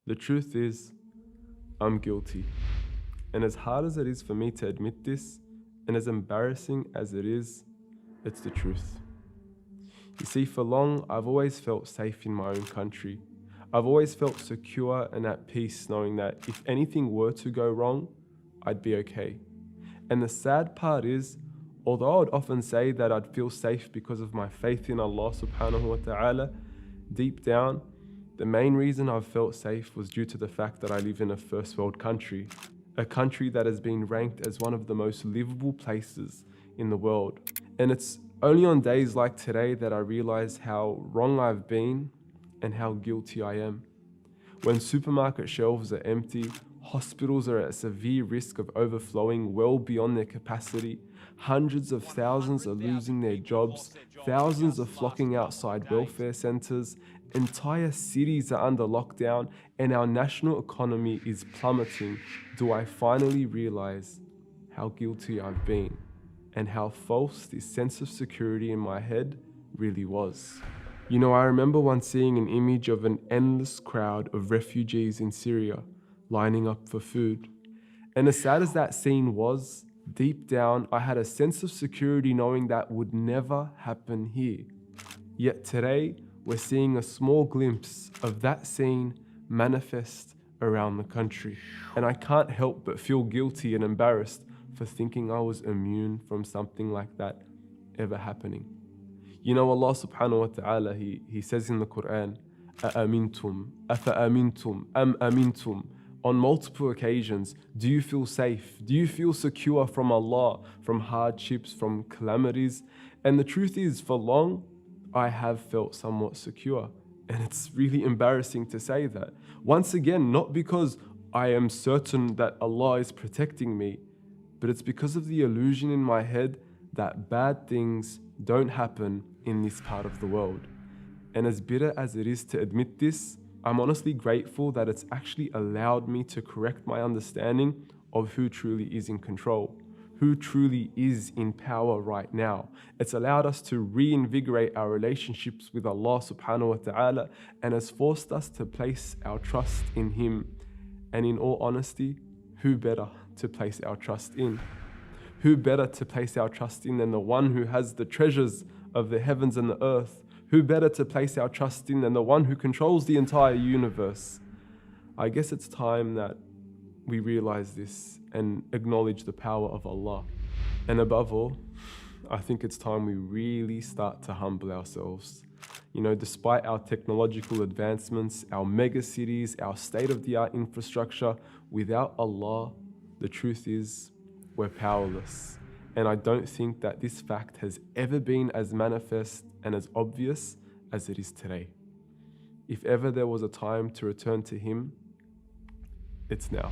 The truth is, I'm guilty. And as hard as it is for me to admit this, and as embarrassing as it is, it's the truth. You see, for long, I've always felt safe in my own country. I've always felt secure and at peace knowing that if anything were to go wrong, I'd be okay. And the sad part is, although I would often say that I'd feel safe because of my faith in Allah subhanahu wa ta'ala, deep down, the main reason I've felt safe was due to the fact that I live in a first world country, a country that has been ranked as one of the most livable places in the world. And it's only on days like today that I realize how wrong I've been and how guilty I am. When supermarket shelves are empty, hospitals are at severe risk of overflowing well beyond their capacity, hundreds of thousands are losing their jobs, thousands are flocking outside welfare centres, entire cities are under lockdown, and our national economy is plummeting, do I finally realize how guilty I've been and how false this sense of security in my head really was. You know, I remember once seeing an image of an endless crowd of refugees in Syria lining up for food. And as sad as that scene was, deep down, I had a sense of security knowing that would never happen here. Yet today, we're seeing a small glimpse of that scene manifest around the country. And I can't help but feel guilty and embarrassed for thinking I was immune from something like that ever happening. You know, Allah subhanahu wa ta'ala, He says in the Quran, أَأَمِنْتُمْ أَفَأَمِنْتُمْ أَمْ أَمِنْتُمْ. On multiple occasions, do you feel safe? Do you feel secure from Allah, from hardships, from calamities? And the truth is, for long, I have felt somewhat secure. And it's really embarrassing to say that. Once again, not because I am certain that Allah is protecting me, but it's because of the illusion in my head that bad things don't happen in this part of the world. And as bitter as it is to admit this, I'm honestly grateful that it's actually allowed me to correct my understanding of who truly is in control, who truly is in power right now. It's allowed us to reinvigorate our relationships with Allah subhanahu wa ta'ala and has forced us to place our trust in Him. And in all honesty, who better to place our trust in? Who better to place our trust in than the one who has the treasures of the heavens and the earth? Who better to place our trust in than the one who controls the entire universe? I guess it's time that we realize this and acknowledge the power of Allah. And above all, I think it's time we really start to humble ourselves. You know, despite our technological advancements, our mega cities, our state-of-the-art infrastructure, without Allah, the truth is, we're powerless. And I don't think that this fact has ever been as manifest and as obvious as it is today. If ever there was a time to return to Him, it's now.